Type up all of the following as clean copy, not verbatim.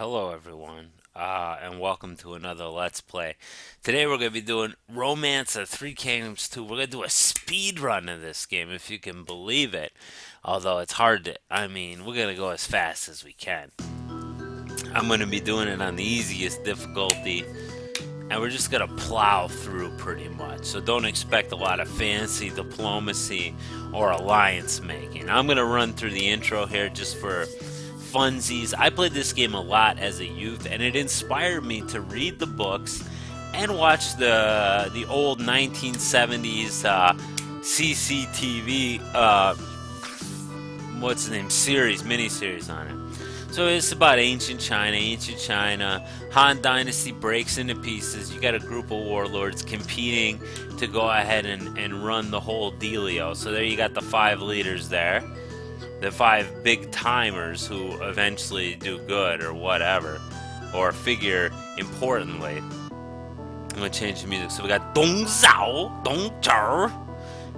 Hello everyone, and welcome to another Let's Play. Today we're going to be doing Romance of Three Kingdoms 2. We're going to do a speed run of this game, if you can believe it. Although it's hard to, we're going to go as fast as we can. I'm going to be doing it on the easiest difficulty, and we're just going to plow through pretty much. So don't expect a lot of fancy diplomacy or alliance making. I'm going to run through the intro here just for funsies. I played this game a lot as a youth, and it inspired me to read the books and watch the old 1970s CCTV what's the name miniseries on it. So it's about ancient China. Han Dynasty breaks into pieces. You got a group of warlords competing to go ahead and run the whole dealio. So there you got the five leaders there. The five big timers who eventually do good or whatever, or figure importantly. I'm gonna change the music. So we got Dong Zhao, Dong Zhao,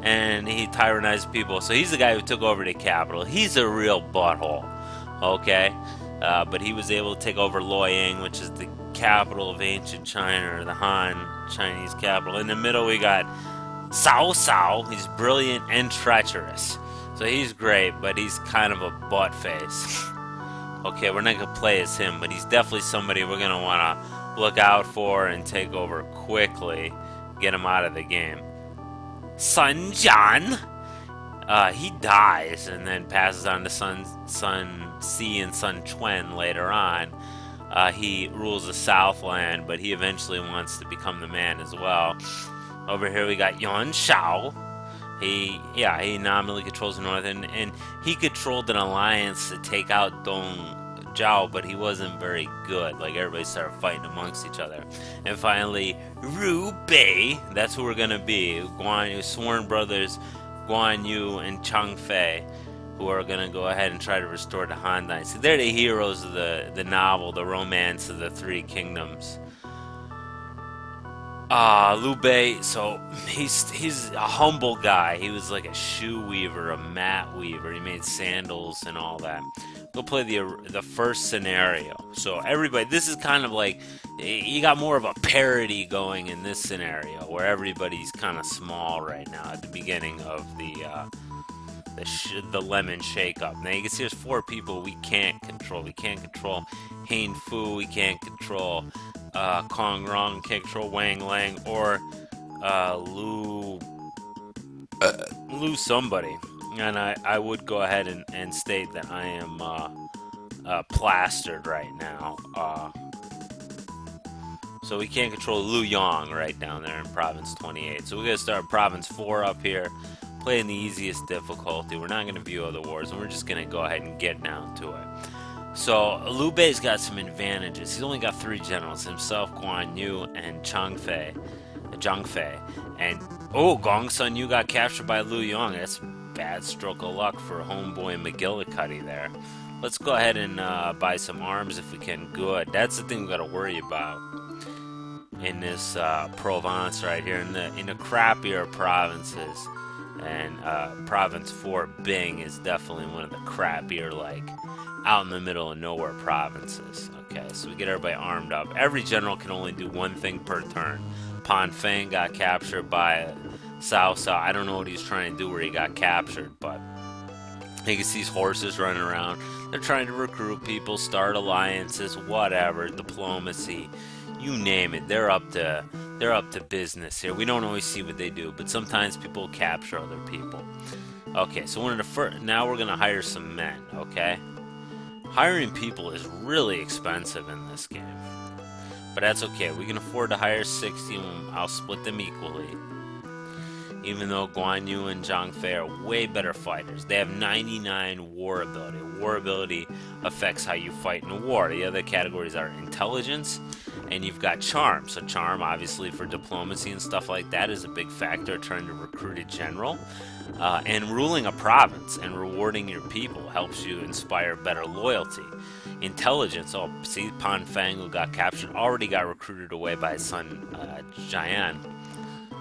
and he tyrannized people. So he's the guy who took over the capital. He's a real butthole, okay? But he was able to take over Luoyang, which is the capital of ancient China, or the Han Chinese capital. In the middle we got Cao Cao. He's brilliant and treacherous. So he's great, but he's kind of a butt face. Okay, we're not going to play as him, but he's definitely somebody we're going to want to look out for and take over quickly. Get him out of the game. Sun Jian. He dies and then passes on to Sun Si and Sun Quan later on. He rules the Southland, but he eventually wants to become the man as well. Over here we got Yuan Shao. He nominally controls the north, and he controlled an alliance to take out Dong Zhao, but he wasn't very good. Like, everybody started fighting amongst each other. And finally, Liu Bei, that's who we're gonna be. Sworn brothers Guan Yu and Chang Fei, who are gonna go ahead and try to restore the Han Dynasty. They're the heroes of the novel, the Romance of the Three Kingdoms. Liu Bei, so he's a humble guy. He was like a shoe weaver, a mat weaver. He made sandals and all that. We'll play the first scenario. So everybody, this is kind of like, you got more of a parody going in this scenario, where everybody's kind of small right now at the beginning of the lemon shake-up. Now you can see there's four people we can't control. We can't control Hein Fu. We can't control Kong Rong, can't control Wang Lang, or Lu somebody. And I would go ahead and state that I am plastered right now. So we can't control Lu Yong right down there in Province 28. So we're going to start Province 4 up here, playing the easiest difficulty. We're not going to view other wars, and we're just going to go ahead and get down to it. So Liu Bei's got some advantages. He's only got 3 generals: himself, Guan Yu, and Zhang Fei. And Gong Sun Yu got captured by Liu Yong. That's a bad stroke of luck for homeboy McGillicuddy there. Let's go ahead and buy some arms if we can. Good. That's the thing we got to worry about in this Provence right here, in the crappier provinces. And Province 4 Bing is definitely one of the crappier, like, out in the middle of nowhere provinces. Okay, so we get everybody armed up. Every general can only do one thing per turn. Pan Feng got captured by Cao Cao. I don't know what he's trying to do where he got captured, but you can see these horses running around. They're trying to recruit people, start alliances, whatever, diplomacy, you name it. They're up to business here. We don't always see what they do, but sometimes people capture other people. Okay, so now we're gonna hire some men. Okay. Hiring people is really expensive in this game, but that's okay. We can afford to hire 60, and I'll split them equally. Even though Guan Yu and Zhang Fei are way better fighters. They have 99 war ability. War ability affects how you fight in a war. The other categories are intelligence, and you've got charm. So charm, obviously, for diplomacy and stuff like that, is a big factor trying to recruit a general. And ruling a province and rewarding your people helps you inspire better loyalty. Intelligence, see, Pan Feng, who got captured, already got recruited away by his son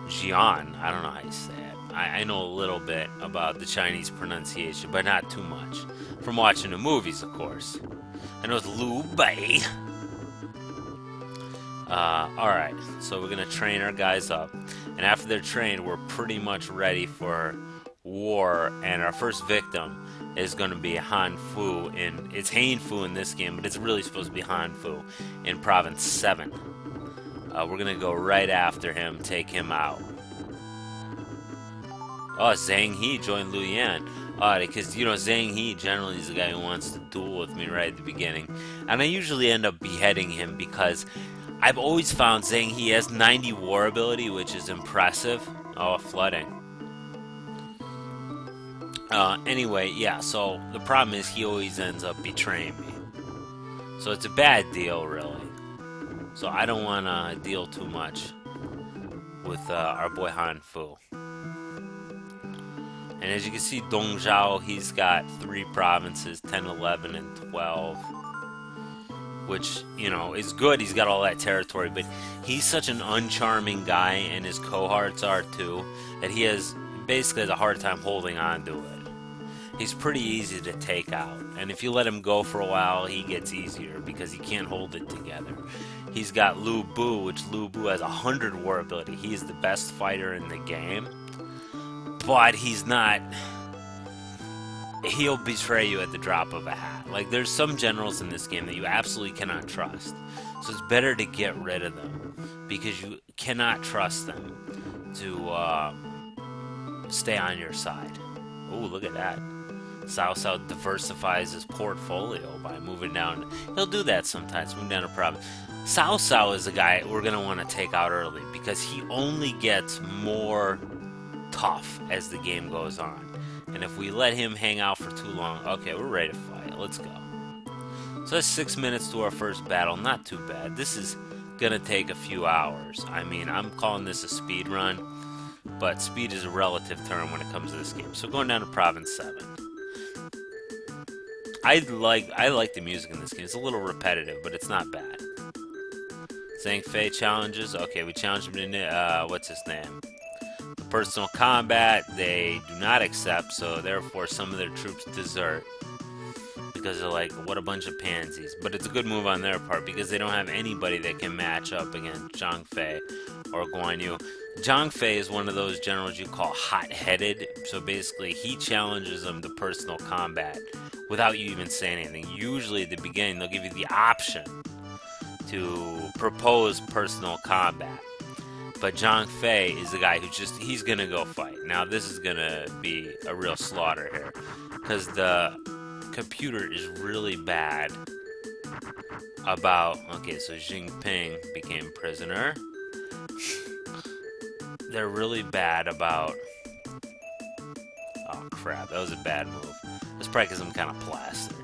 Jian, I don't know how you say it. I know a little bit about the Chinese pronunciation, but not too much. From watching the movies, of course. I know it's Liu Bei. Alright, so we're gonna train our guys up. And after they're trained, we're pretty much ready for war. And our first victim is gonna be Han Fu. It's Hain Fu in this game, but it's really supposed to be Han Fu in Province 7. We're gonna go right after him, take him out. Oh, Zhang He joined Liu Yan. Because, you know, Zhang He generally is the guy who wants to duel with me right at the beginning. And I usually end up beheading him because I've always found Zhang He has 90 war ability, which is impressive. Oh, flooding. Anyway, yeah, so the problem is he always ends up betraying me. So it's a bad deal, really. So I don't want to deal too much with our boy Han Fu. And as you can see, Dong Zhao, he's got 3 provinces, 10, 11, and 12. Which, you know, is good. He's got all that territory, but he's such an uncharming guy, and his cohorts are too, that he basically has a hard time holding on to it. He's pretty easy to take out, and if you let him go for a while, he gets easier because he can't hold it together. He's got Liu Bu, which Liu Bu has 100 war ability. He is the best fighter in the game, but he's not. He'll betray you at the drop of a hat. Like, there's some generals in this game that you absolutely cannot trust. So it's better to get rid of them because you cannot trust them to stay on your side. Oh, look at that. Cao diversifies his portfolio by moving down. He'll do that sometimes, move down a province. Cao is a guy we're going to want to take out early because he only gets more tough as the game goes on. And if we let him hang out for too long, okay, we're ready to fight. Let's go. So that's 6 minutes to our first battle. Not too bad. This is gonna take a few hours. I mean, I'm calling this a speed run, but speed is a relative term when it comes to this game. So going down to Province 7. I like the music in this game. It's a little repetitive, but it's not bad. Zhang Fei challenges. Okay, we challenged him to what's his name? Personal combat they do not accept, so therefore some of their troops desert because they're like, what a bunch of pansies. But it's a good move on their part because they don't have anybody that can match up against Zhang Fei or Guan Yu. Zhang Fei is one of those generals you call hot-headed, so basically he challenges them to personal combat without you even saying anything. Usually at the beginning they'll give you the option to propose personal combat. But Zhang Fei is the guy who he's going to go fight. Now, this is going to be a real slaughter here. Because the computer is really bad about... Okay, so Jinping became prisoner. They're really bad about... Oh, crap. That was a bad move. That's probably because I'm kind of plastered.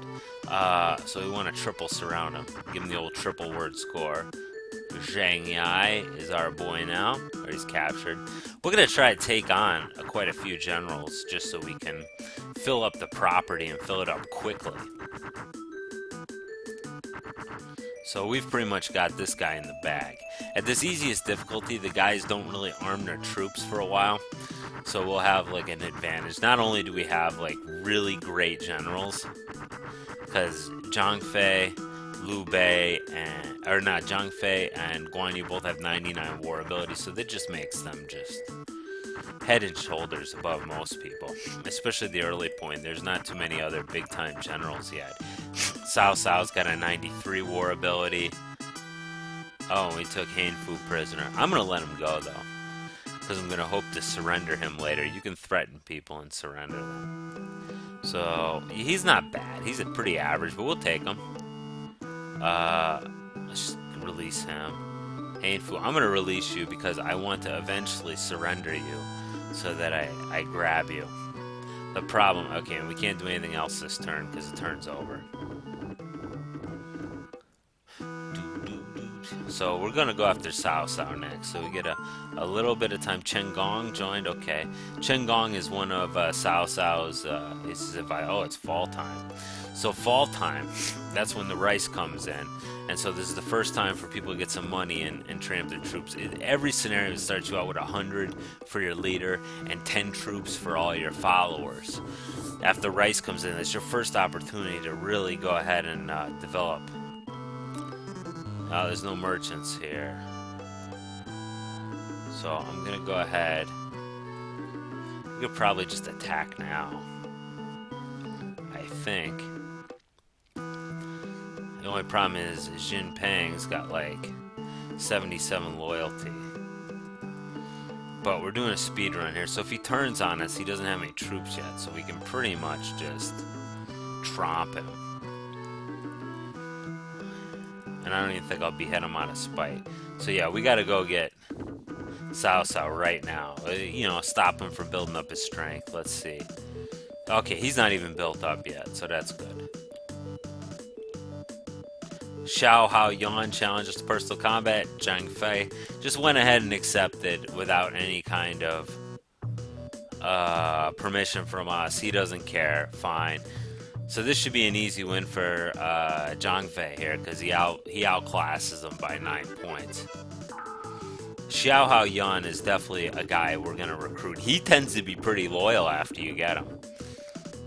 So we want to triple surround him. Give him the old triple word score. Zhang Yai is our boy now, or he's captured. We're going to try to take on quite a few generals just so we can fill up the property and fill it up quickly. So we've pretty much got this guy in the bag. At this easiest difficulty, the guys don't really arm their troops for a while, so we'll have like an advantage. Not only do we have like really great generals, because Zhang Fei, Liu Bei, Zhang Fei and Guan Yu both have 99 war ability, so that just makes them just head and shoulders above most people, especially the early point. There's not too many other big-time generals yet. Cao's got a 93 war ability. Oh, we took Hain Fu prisoner. I'm going to let him go, though, because I'm going to hope to surrender him later. You can threaten people and surrender them. So, he's not bad. He's pretty average, but we'll take him. Let's just release him. Hain Fu, I'm going to release you because I want to eventually surrender you so that I grab you. The problem, okay, and we can't do anything else this turn because the turn's over. So we're gonna go after Shaohao next. So we get a little bit of time. Chen Gong joined. Okay, Chen Gong is one of Shaohao's. Oh, it's fall time. So fall time, that's when the rice comes in, and so this is the first time for people to get some money and train up their troops. Every scenario starts you out with 100 for your leader and 10 troops for all your followers. After rice comes in, it's your first opportunity to really go ahead and develop. There's no merchants here. So I'm gonna go ahead. We could probably just attack now, I think. The only problem is Jinping's got like 77 loyalty. But we're doing a speed run here, so if he turns on us, he doesn't have any troops yet, so we can pretty much just tromp him. And I don't even think I'll behead him out of spite. So yeah, we gotta go get Shaohao right now. You know, stop him from building up his strength. Let's see. Okay, he's not even built up yet, so that's good. Shaohao Hyun challenges to personal combat. Zhang Fei just went ahead and accepted without any kind of permission from us. He doesn't care. Fine. So this should be an easy win for Zhang Fei here because he outclasses him by 9 points. Shaohao Hyun is definitely a guy we're gonna recruit. He tends to be pretty loyal after you get him.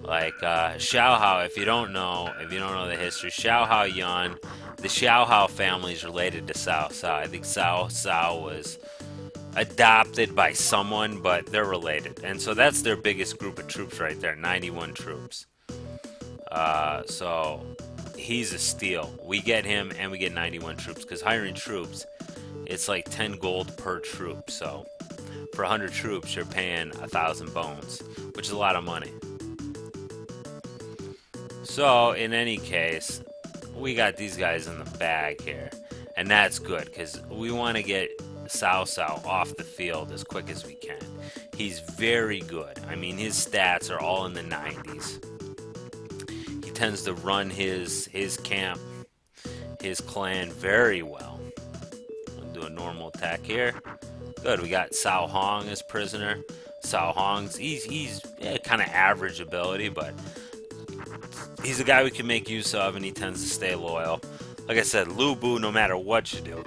Like Shaohao, if you don't know the history, Shaohao Hyun, the Shaohao family is related to Shaohao. I think Shaohao was adopted by someone, but they're related, and so that's their biggest group of troops right there, 91 troops. So he's a steal. We get him, and we get 91 troops because hiring troops, it's like 10 gold per troop. So for 100 troops, you're paying 1,000 bones, which is a lot of money. So, in any case, we got these guys in the bag here. And that's good, because we want to get Shaohao off the field as quick as we can. He's very good. I mean, his stats are all in the 90s. He tends to run his camp, his clan very well. We'll do a normal attack here. Good, we got Cao Hong as prisoner. Cao Hong's, he's kind of average ability, but he's a guy we can make use of, and he tends to stay loyal. Like I said, Liu Bei, no matter what you do,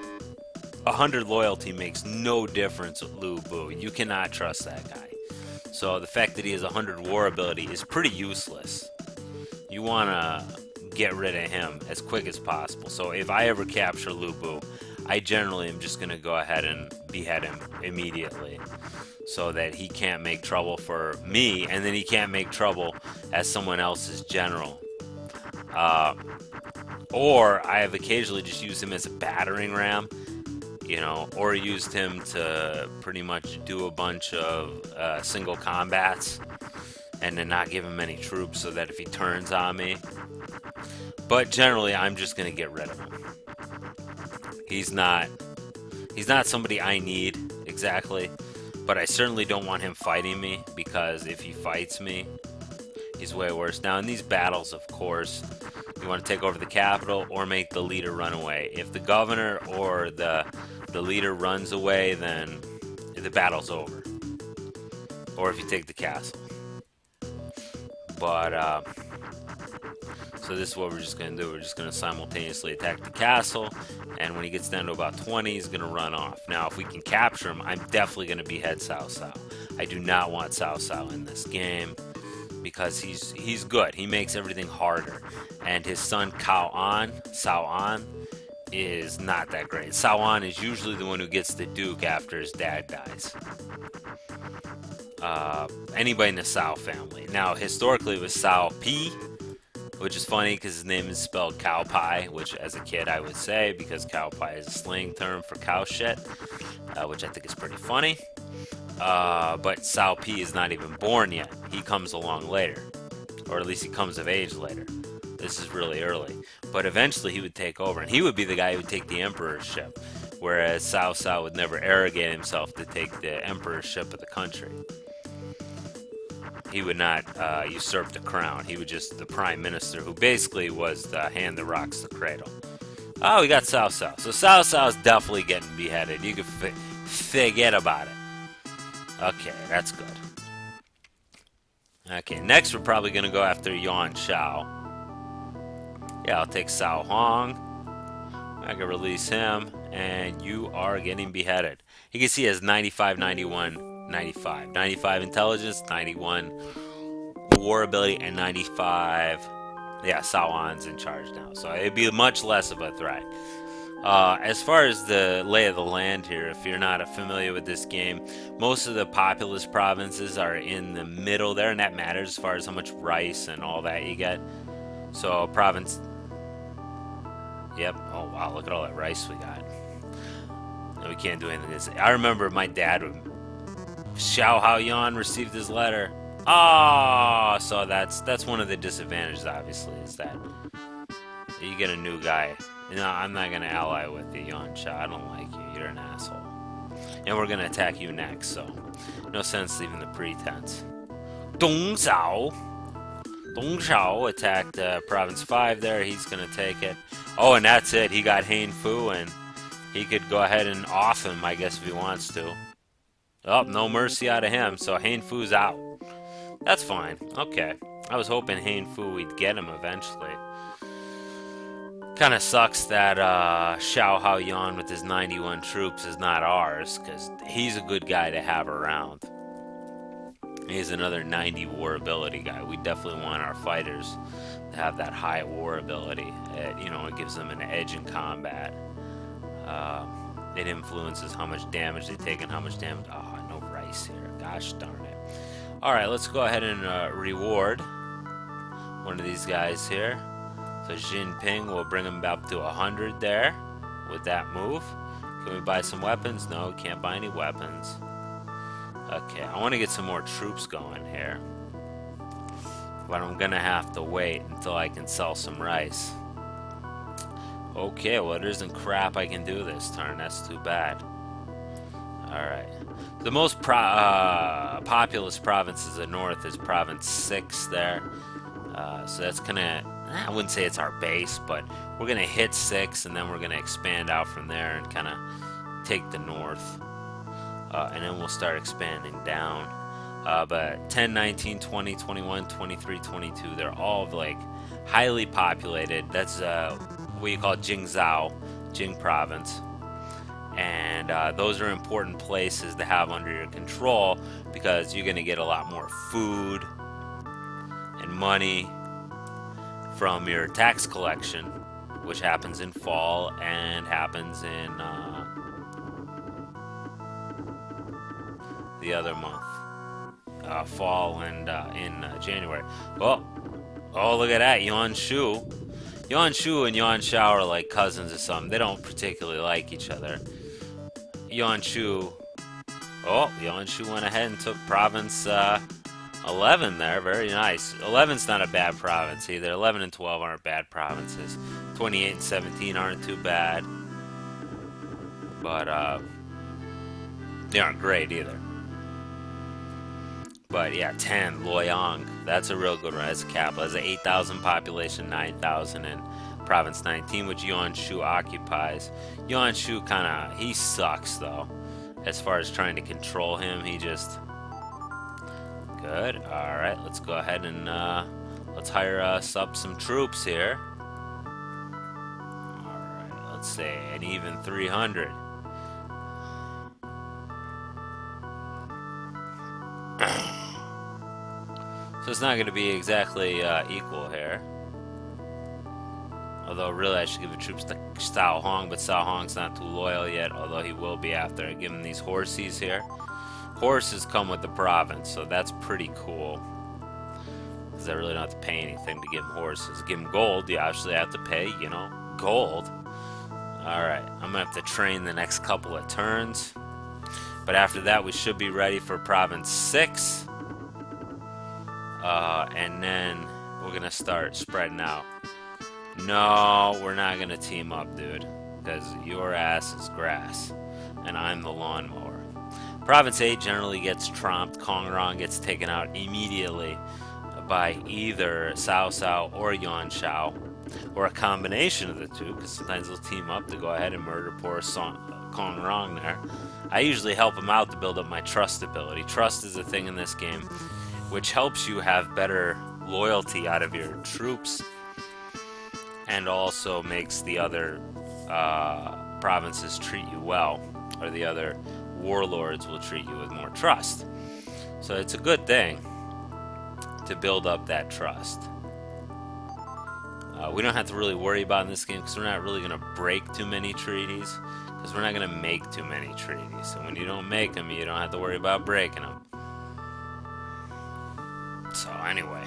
100 loyalty makes no difference with Liu Bei. You cannot trust that guy. So the fact that he has 100 war ability is pretty useless. You want to get rid of him as quick as possible. So if I ever capture Liu Bei, I generally am just going to go ahead and behead him immediately, so that he can't make trouble for me, and then he can't make trouble as someone else's general. Or I have occasionally just used him as a battering ram, you know, or used him to pretty much do a bunch of single combats and then not give him any troops so that if he turns on me. But generally, I'm just going to get rid of him. He's not somebody I need exactly, but I certainly don't want him fighting me, because if he fights me, he's way worse. Now, in these battles, of course, you want to take over the capital or make the leader run away. If the governor or the leader runs away, then the battle's over. Or if you take the castle. But, so this is what we're just going to do. We're just going to simultaneously attack the castle, and when he gets down to about 20, he's going to run off. Now, if we can capture him, I'm definitely going to behead Shaohao. I do not want Shaohao in this game, because he's good. He makes everything harder. And his son Cao An, is not that great. Cao An is usually the one who gets the Duke after his dad dies. Anybody in the Cao family. Now, historically, it was Cao Pi, which is funny because his name is spelled cow pie, which as a kid I would say, because cow pie is a slang term for cow shit, which I think is pretty funny. But Cao Pi is not even born yet. He comes along later, or at least he comes of age later. This is really early. But eventually he would take over, and he would be the guy who would take the emperorship, whereas Shaohao would never arrogate himself to take the emperorship of the country. He would not usurp the crown. He was just the prime minister, who basically was the hand that rocks the cradle. Oh, we got Shaohao. So Shaohao's definitely getting beheaded. You can forget about it. Okay, that's good. Okay, next we're probably going to go after Yuan Shao. Yeah, I'll take Cao Hong. I can release him, and you are getting beheaded. You can see he has 95, 91, 95. 95 intelligence, 91 war ability, and 95. Yeah, Cao Han's in charge now, so it'd be much less of a threat. As far as the lay of the land here, if you're not familiar with this game, most of the populous provinces are in the middle there, and that matters as far as how much rice and all that you get. So, province. Yep. Oh, wow, look at all that rice we got. And we can't do anything. I remember my dad, Shaohao Hyun, received his letter. Oh, so that's one of the disadvantages, obviously, is that you get a new guy. No, I'm not going to ally with you, Yuan Shao. I don't like you. You're an asshole. And we're going to attack you next, so no sense leaving the pretense. Dong Shao attacked Province 5 there. He's going to take it. Oh, and that's it. He got Hain Fu, and he could go ahead and off him, I guess, if he wants to. Oh, no mercy out of him, so Hain Fu's out. That's fine. Okay. I was hoping Hain Fu, we'd get him eventually. Kind of sucks that Shaohao Hyun with his 91 troops is not ours, because he's a good guy to have around. He's another 90 war ability guy. We definitely want our fighters to have that high war ability. It gives them an edge in combat. It influences how much damage they take and how much damage. Oh, no rice here. Gosh darn it. Alright, let's go ahead and reward one of these guys here. So Jinping will bring him up to 100 there with that move. Can we buy some weapons? No, we can't buy any weapons. Okay, I want to get some more troops going here. But I'm going to have to wait until I can sell some rice. Okay, well, there isn't crap I can do this turn. That's too bad. Alright. The most populous provinces in the north is Province 6 there. So that's going to... I wouldn't say it's our base, but we're going to hit 6, and then we're going to expand out from there and kind of take the north. And then we'll start expanding down. But 10, 19, 20, 21, 23, 22, they're all like highly populated. That's what you call Jingzhou, Jing province. And those are important places to have under your control because you're going to get a lot more food and money from your tax collection, which happens in fall and happens in the other month, fall and in January. Oh, look at that, Yuan Shu and Yuan Shao are like cousins or something. They don't particularly like each other. Yuan Shu went ahead and took province 11 there. Very nice. 11's not a bad province either. 11 and 12 aren't bad provinces. 28 and 17 aren't too bad. But they aren't great either. But yeah, 10, Luoyang. That's a real good one. That's a capital. That's an 8,000 population, 9,000 in Province 19, which Yuan Shu occupies. Yuan Shu he sucks though. As far as trying to control him, he just... Good. Alright, let's go ahead and let's hire us up some troops here. Alright, let's say an even 300. So it's not going to be exactly equal here. Although really I should give the troops to Cao Hong, but Cao Hong's not too loyal yet, although he will be after I give him these horses here. Horses come with the province, so that's pretty cool. Because I really don't have to pay anything to give him horses. Give him gold, you actually have to pay, gold. Alright, I'm going to have to train the next couple of turns. But after that, we should be ready for Province 6. And then we're going to start spreading out. No, we're not going to team up, dude. Because your ass is grass. And I'm the lawnmower. Province 8 generally gets tromped. Kongrong gets taken out immediately by either Cao Cao or Yuan Shao. or a combination of the two, because sometimes they'll team up to go ahead and murder poor Kong Rong there. I usually help them out to build up my trust ability. Trust is a thing in this game which helps you have better loyalty out of your troops and also makes the other provinces treat you well, or the other warlords will treat you with more trust. So it's a good thing to build up that trust. We don't have to really worry about in this game because we're not really going to break too many treaties, because we're not going to make too many treaties. So when you don't make them, you don't have to worry about breaking them. So anyway,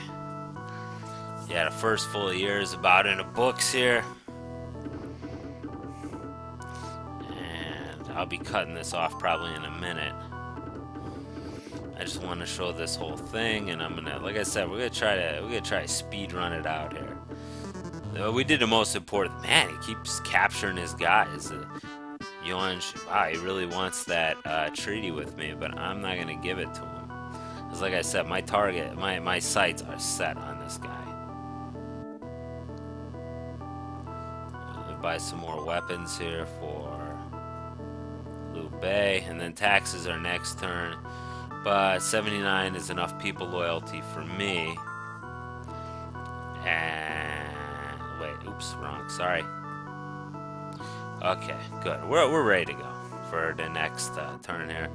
yeah, the first full year is about in the books here. And I'll be cutting this off probably in a minute. I just want to show this whole thing, and I'm gonna, like I said, we're gonna try to speed run it out here. We did the most important. Man, he keeps capturing his guys. Yuan Shao, he really wants that treaty with me, but I'm not gonna give it to him. Because, like I said, my target, my sights are set on this guy. Let me buy some more weapons here for Liu Bei, and then taxes are next turn. But 79 is enough people loyalty for me. And wait, oops, wrong. Sorry. Okay, good. We're ready to go for the next turn here.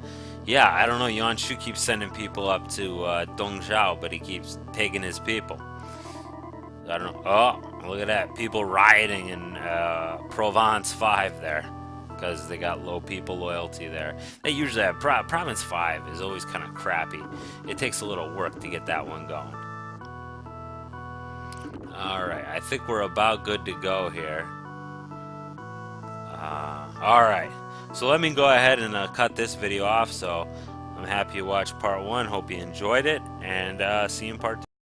Yeah, I don't know. Yuan Shao keeps sending people up to Dongzhao, but he keeps taking his people. I don't know. Oh, look at that! People rioting in Provence 5 there, because they got low people loyalty there. They usually have Province 5 is always kind of crappy. It takes a little work to get that one going. Alright, I think we're about good to go here. Alright, so let me go ahead and cut this video off. So I'm happy you watched part 1. Hope you enjoyed it, and see you in part 2.